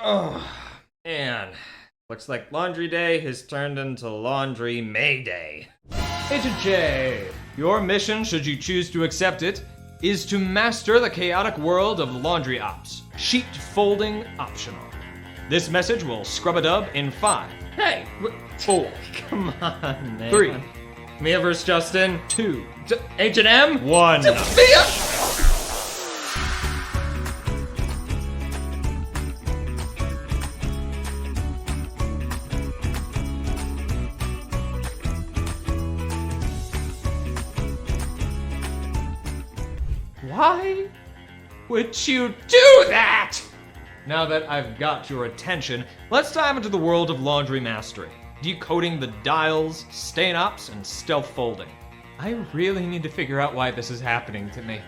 Oh, man. Looks like laundry day has turned into laundry May Day. Agent J, your mission, should you choose to accept it, is to master the chaotic world of laundry ops. Sheet folding optional. This message will scrub a dub in 5, Hey, 4, come on, man. 3, Mia vs. Justin. 2, H&M? 1. Mia! Why would you do that? Now that I've got your attention, let's dive into the world of laundry mastery. Decoding the dials, stain ops, and stealth folding. I really need to figure out why this is happening to me.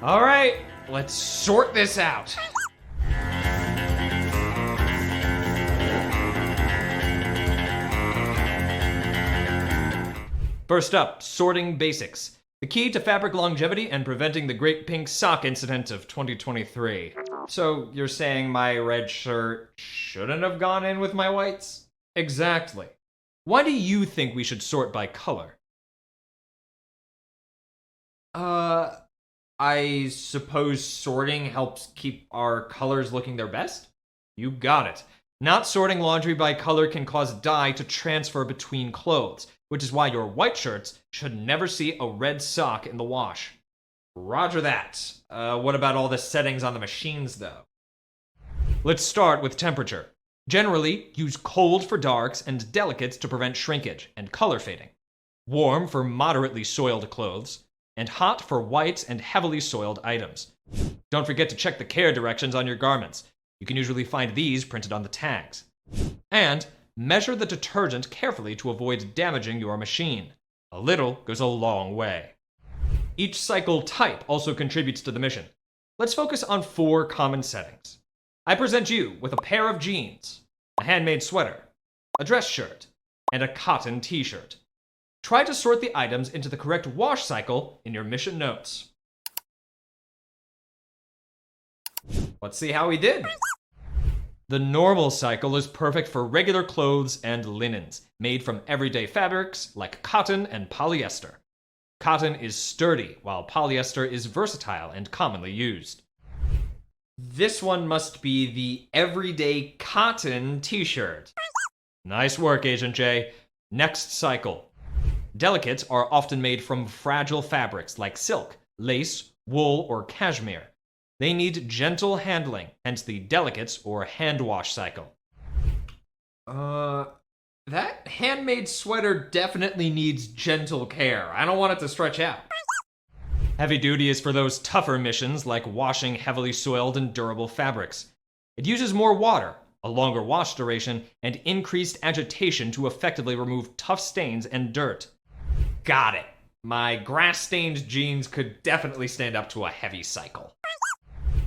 Alright, let's sort this out. First up, sorting basics. The key to fabric longevity and preventing the Great Pink Sock incident of 2023. So you're saying my red shirt shouldn't have gone in with my whites? Exactly. Why do you think we should sort by color? I suppose sorting helps keep our colors looking their best? You got it. Not sorting laundry by color can cause dye to transfer between clothes, which is why your white shirts should never see a red sock in the wash. Roger that. What about all the settings on the machines, though? Let's start with temperature. Generally, use cold for darks and delicates to prevent shrinkage and color fading. Warm for moderately soiled clothes, and hot for whites and heavily soiled items. Don't forget to check the care directions on your garments. You can usually find these printed on the tags. And measure the detergent carefully to avoid damaging your machine. A little goes a long way. Each cycle type also contributes to the mission. Let's focus on 4 common settings. I present you with a pair of jeans, a handmade sweater, a dress shirt, and a cotton t-shirt. Try to sort the items into the correct wash cycle in your mission notes. Let's see how we did. The normal cycle is perfect for regular clothes and linens, made from everyday fabrics like cotton and polyester. Cotton is sturdy, while polyester is versatile and commonly used. This one must be the everyday cotton t-shirt. Nice work, Agent J. Next cycle. Delicates are often made from fragile fabrics like silk, lace, wool, or cashmere. They need gentle handling, hence the delicates or hand wash cycle. That handmade sweater definitely needs gentle care. I don't want it to stretch out. Heavy duty is for those tougher missions like washing heavily soiled and durable fabrics. It uses more water, a longer wash duration, and increased agitation to effectively remove tough stains and dirt. Got it. My grass-stained jeans could definitely stand up to a heavy cycle.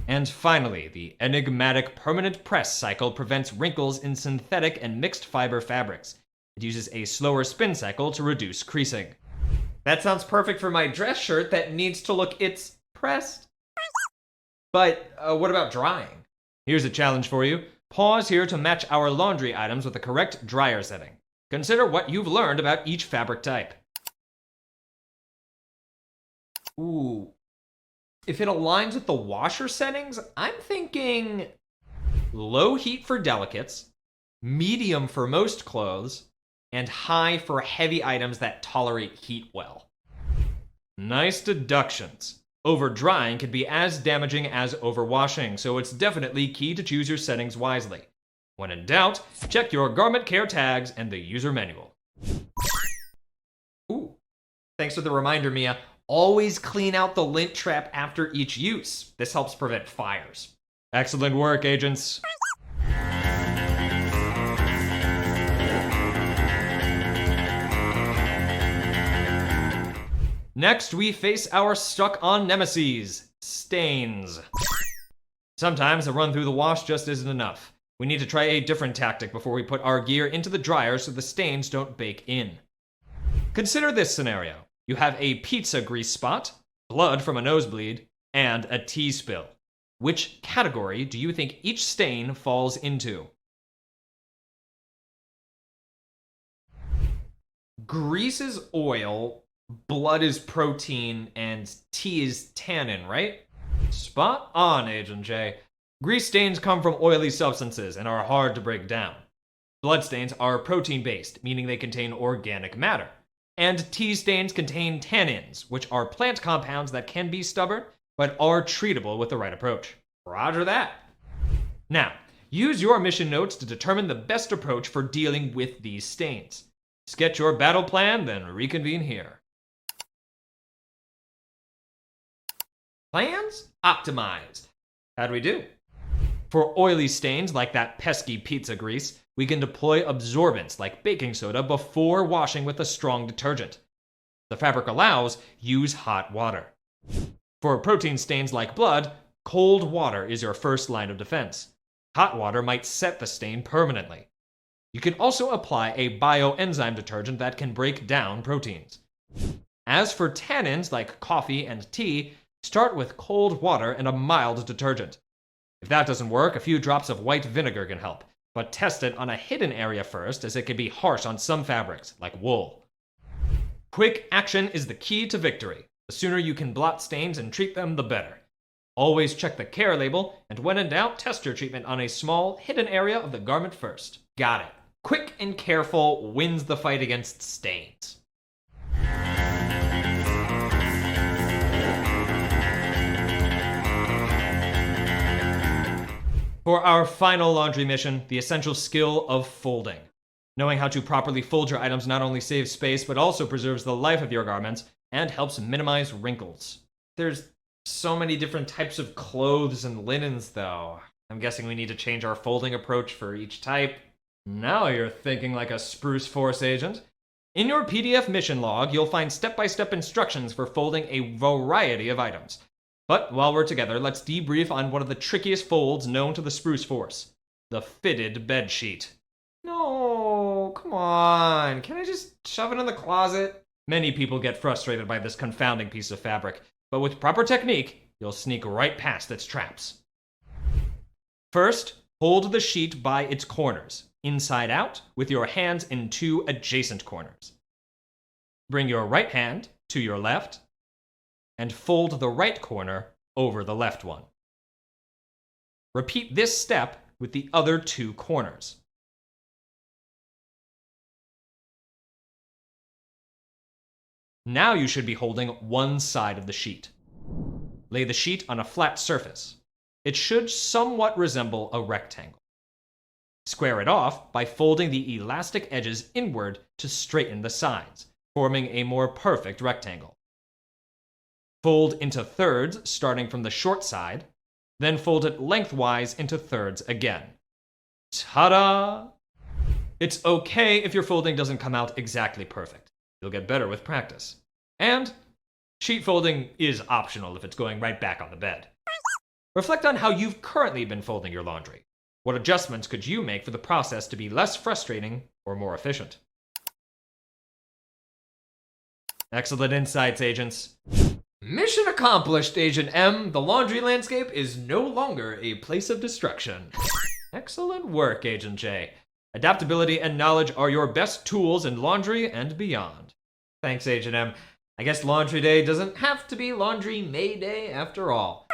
And finally, the enigmatic permanent press cycle prevents wrinkles in synthetic and mixed fiber fabrics. It uses a slower spin cycle to reduce creasing. That sounds perfect for my dress shirt that needs to look it's pressed. But what about drying? Here's a challenge for you. Pause here to match our laundry items with the correct dryer setting. Consider what you've learned about each fabric type. Ooh. If it aligns with the washer settings, I'm thinking low heat for delicates, medium for most clothes, and high for heavy items that tolerate heat well. Nice deductions. Over-drying can be as damaging as overwashing, so it's definitely key to choose your settings wisely. When in doubt, check your garment care tags and the user manual. Ooh. Thanks for the reminder, Mia. Always clean out the lint trap after each use. This helps prevent fires. Excellent work, agents. Next, we face our stuck-on nemesis, stains. Sometimes a run through the wash just isn't enough. We need to try a different tactic before we put our gear into the dryer so the stains don't bake in. Consider this scenario. You have a pizza grease spot, blood from a nosebleed, and a tea spill. Which category do you think each stain falls into? Grease is oil, blood is protein, and tea is tannin, right? Spot on, Agent J. Grease stains come from oily substances and are hard to break down. Blood stains are protein-based, meaning they contain organic matter. And tea stains contain tannins, which are plant compounds that can be stubborn, but are treatable with the right approach. Roger that. Now, use your mission notes to determine the best approach for dealing with these stains. Sketch your battle plan, then reconvene here. Plans optimized. How'd we do? For oily stains like that pesky pizza grease, we can deploy absorbents like baking soda before washing with a strong detergent. If the fabric allows, use hot water. For protein stains like blood, cold water is your first line of defense. Hot water might set the stain permanently. You can also apply a bioenzyme detergent that can break down proteins. As for tannins like coffee and tea, start with cold water and a mild detergent. If that doesn't work, a few drops of white vinegar can help, but test it on a hidden area first, as it can be harsh on some fabrics, like wool. Quick action is the key to victory. The sooner you can blot stains and treat them, the better. Always check the care label, and when in doubt, test your treatment on a small, hidden area of the garment first. Got it. Quick and careful wins the fight against stains. For our final laundry mission, the essential skill of folding. Knowing how to properly fold your items not only saves space, but also preserves the life of your garments and helps minimize wrinkles. There's so many different types of clothes and linens, though. I'm guessing we need to change our folding approach for each type. Now you're thinking like a Spruce Force agent. In your PDF mission log, you'll find step-by-step instructions for folding a variety of items. But while we're together, let's debrief on one of the trickiest folds known to the Spruce Force: the fitted bed sheet. No, come on. Can I just shove it in the closet? Many people get frustrated by this confounding piece of fabric, but with proper technique, you'll sneak right past its traps. First, hold the sheet by its corners, inside out, with your hands in two adjacent corners. Bring your right hand to your left, and fold the right corner over the left one. Repeat this step with the other two corners. Now you should be holding one side of the sheet. Lay the sheet on a flat surface. It should somewhat resemble a rectangle. Square it off by folding the elastic edges inward to straighten the sides, forming a more perfect rectangle. Fold into thirds starting from the short side, then fold it lengthwise into thirds again. Ta-da! It's okay if your folding doesn't come out exactly perfect. You'll get better with practice. And sheet folding is optional if it's going right back on the bed. Reflect on how you've currently been folding your laundry. What adjustments could you make for the process to be less frustrating or more efficient? Excellent insights, agents. Mission accomplished, Agent M. The laundry landscape is no longer a place of destruction. Excellent work, Agent J. Adaptability and knowledge are your best tools in laundry and beyond. Thanks, Agent M. I guess laundry day doesn't have to be laundry May Day after all.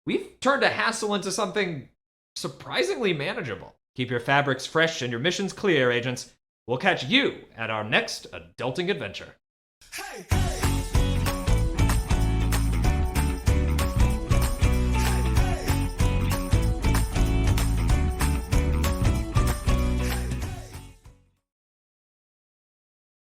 We've turned a hassle into something surprisingly manageable. Keep your fabrics fresh and your missions clear, agents. We'll catch you at our next adulting adventure. Hey, hey.